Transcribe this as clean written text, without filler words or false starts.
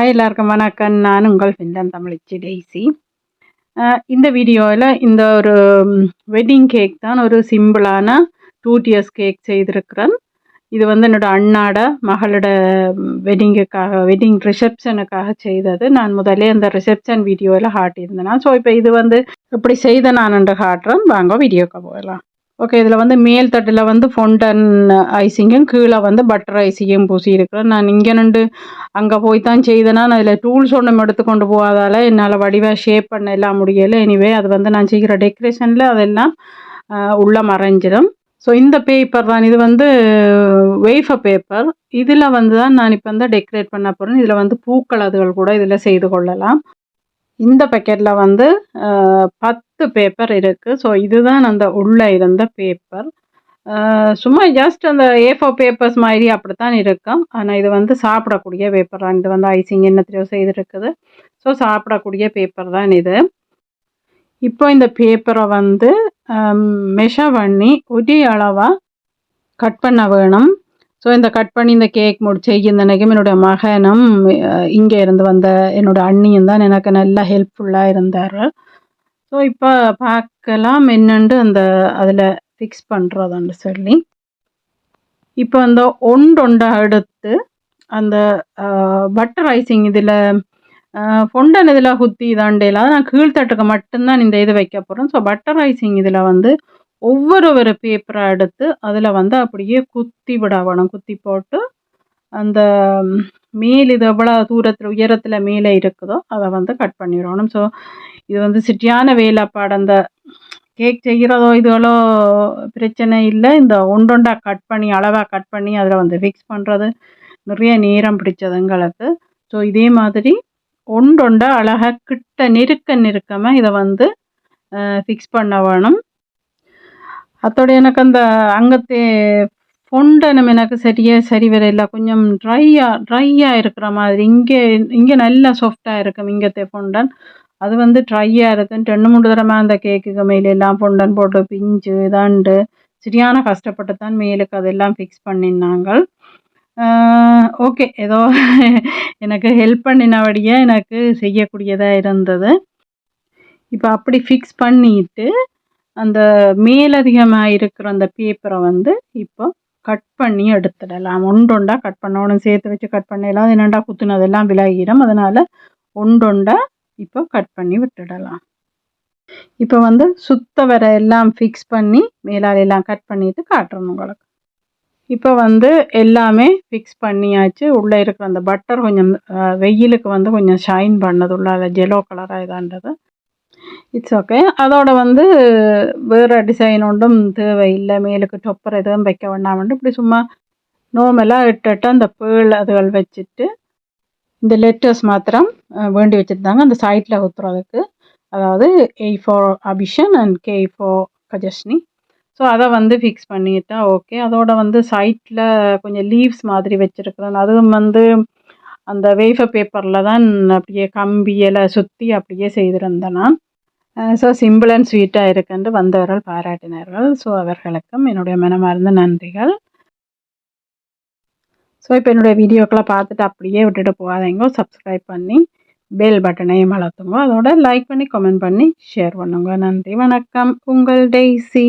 Hi எல்லாருக்கும் வணக்கம். நான் உங்கள் ஃபின்லாந்து தமிழச்சி டெய்ஸி. இந்த வீடியோவில் இந்த ஒரு வெட்டிங் கேக் தான், ஒரு சிம்பிளான 2 tiers கேக் செய்திருக்கிறேன். இது வந்து என்னோட அண்ணாட மகளோட வெட்டிங் ரிசப்ஷனுக்காக செய்தது. நான் முதலே அந்த ரிசப்ஷன் வீடியோவில் காட்டியிருந்தேன். ஸோ இப்போ இது வந்து இப்படி செய்த நான் என்று காட்டுறேன். வாங்க வீடியோக்கு போகலாம். ஓகே, இதில் வந்து மேல் தட்டில் வந்து ஃபொண்டன் ஐசிங்கும் கீழே வந்து பட்டர் ஐசிங்கும் பூசி இருக்கிறேன். நான் இங்கே நின்று அங்கே போய் தான் செய்தேன்னா அதில் டூல்ஸ் ஒன்றும் எடுத்துக்கொண்டு போகாதால் என்னால் வடிவாக ஷேப் பண்ண எல்லாம் முடியலை. எனிவே அது வந்து நான் செய்கிற டெக்கரேஷனில் அதெல்லாம் உள்ள மறைஞ்சிடும். ஸோ இந்த பேப்பர் தான், இது வந்து வேஃபர் பேப்பர். இதில் வந்து தான் நான் இப்போ வந்து டெக்கரேட் பண்ண போகிறேன். இதில் வந்து பூக்கள் அதுகள் கூட இதில் செய்து கொள்ளலாம். இந்த பேக்கெட்டில் வந்து 10 பேப்பர் இருக்குது. ஸோ இதுதான் அந்த உள்ளே இருந்த பேப்பர். சும்மா ஜஸ்ட் அந்த A4 பேப்பர்ஸ் மாதிரி அப்படித்தான் இருக்கும். ஆனால் இது வந்து சாப்பிடக்கூடிய பேப்பர் தான். இது வந்து ஐசிங் என்னத்தையோ செய்திருக்குது. ஸோ சாப்பிடக்கூடிய பேப்பர் தான் இது. இப்போ இந்த பேப்பரை வந்து மெஷர் பண்ணி ஒரே அளவாக கட் பண்ண வேணும். ஸோ இந்த கட் பண்ணி இந்த கேக் செய்ய நினைக்கும் என்னுடைய மகனும் இங்கே இருந்து வந்த என்னோட அண்ணியும் தான் எனக்கு நல்லா ஹெல்ப்ஃபுல்லாக இருந்தார். ஸோ இப்போ பார்க்கலாம் என்னண்டு அந்த அதில் ஃபிக்ஸ் பண்ணுறதுன்னு சொல்லி. இப்போ அந்த ஒண்டொண்டை எடுத்து அந்த பட்டர் ஐசிங் இதில் ஃபொண்டன் இதில் குத்தி தாண்டையில் நான் கீழ்த்தட்டுக்கு மட்டும்தான் இந்த இது வைக்க போகிறேன். ஸோ பட்டர் ஐசிங் இதில் வந்து ஒவ்வொரு பேப்பரை எடுத்து அதில் வந்து அப்படியே குத்தி விடணும். குத்தி போட்டு அந்த மேல் இது எவ்வளோ தூரத்தில் உயரத்தில் மேலே இருக்குதோ அதை வந்து கட் பண்ணிடணும். ஸோ இது வந்து சிட்டியான வேலைப்பாடு. அந்த கேக் செய்கிறதோ இதுகளோ பிரச்சனை இல்லை. இந்த ஒண்டொண்டா கட் பண்ணி அளவாக கட் பண்ணி அதில் வந்து ஃபிக்ஸ் பண்ணுறது நிறைய நேரம் பிடிச்சது எங்களுக்கு. ஸோ இதே மாதிரி ஒண்டொண்டா அழகாக கிட்ட நெருக்கமாக இதை வந்து ஃபிக்ஸ் பண்ண வேணும். அதோட எனக்கு அந்த அங்கத்தே ஃபொண்டனும் எனக்கு சரி வரையில கொஞ்சம் ட்ரையாக இருக்கிற மாதிரி. இங்கே நல்லா சாஃப்டாக இருக்கும் இங்கத்தே ஃபொண்டன். அது வந்து ட்ரையாக இருக்குன்னு 2-3 தடவை அந்த கேக்குக்கு மேலே எல்லாம் ஃபொண்டன் போட்டு பிஞ்சு இதாண்டு சரியான கஷ்டப்பட்டு தான் மேலுக்கு அதெல்லாம் ஃபிக்ஸ் பண்ணினாங்க. ஓகே, ஏதோ எனக்கு ஹெல்ப் பண்ணினபடியே எனக்கு செய்யக்கூடியதாக இருந்தது. இப்போ அப்படி ஃபிக்ஸ் பண்ணிட்டு அந்த மேலதிகமாக இருக்கிற அந்த பேப்பரை வந்து இப்போ கட் பண்ணி எடுத்துடலாம். ஒண்டொண்டா கட் பண்ணணும், சேர்த்து வச்சு கட் பண்ணலாம். என்னண்டா குத்துனதெல்லாம் விலகிடும். அதனால் ஒண்டொண்டா இப்போ கட் பண்ணி விட்டுடலாம். இப்போ வந்து சுத்த வர எல்லாம் ஃபிக்ஸ் பண்ணி மேலால் எல்லாம் கட் பண்ணிட்டு காட்டுறோம் உங்களுக்கு. இப்போ வந்து எல்லாமே ஃபிக்ஸ் பண்ணியாச்சு. உள்ளே இருக்கிற அந்த பட்டர் கொஞ்சம் வெயிலுக்கு வந்து கொஞ்சம் ஷைன் பண்ணது உள்ள ஜெலோ கலராக இதான்றது. It's okay. அதோட வந்து வேறு டிசைன் ஒன்றும் தேவையில்லை. மேலுக்கு டொப்பர் எதுவும் வைக்க வேண்டாம்ட்டு இப்படி சும்மா நார்மலாக இட்டு அந்த பேர்ல் அதுகள் வச்சுட்டு இந்த லெட்டர்ஸ் மாத்திரம் வேண்டி வச்சுருந்தாங்க அந்த சைட்டில் ஊற்றுறதுக்கு. அதாவது A for அபிஷன் அண்ட் K for கஜஸ்னி. ஸோ அதை வந்து ஃபிக்ஸ் பண்ணிட்டா ஓகே. அதோட வந்து சைட்டில் கொஞ்சம் லீவ்ஸ் மாதிரி வச்சுருக்குறேன். அதுவும் வந்து அந்த வேஃபர் பேப்பரில் தான் அப்படியே கம்பியில் சுற்றி அப்படியே செய்திருந்தேன் நான். ஸோ சிம்பிள் அண்ட் ஸ்வீட்டாக இருக்குன்னு வந்தவர்கள் பாராட்டினார்கள். ஸோ அவர்களுக்கும் என்னுடைய மனமார்ந்த நன்றிகள். ஸோ இப்போ என்னுடைய வீடியோக்களை பார்த்துட்டு அப்படியே விட்டுட்டு போகாதீங்க. சப்ஸ்கிரைப் பண்ணி பெல் பட்டனையும் அழுத்துங்க. அதோட லைக் பண்ணி கமெண்ட் பண்ணி ஷேர் பண்ணுங்க. நன்றி, வணக்கம். உங்கள் டெய்ஸி.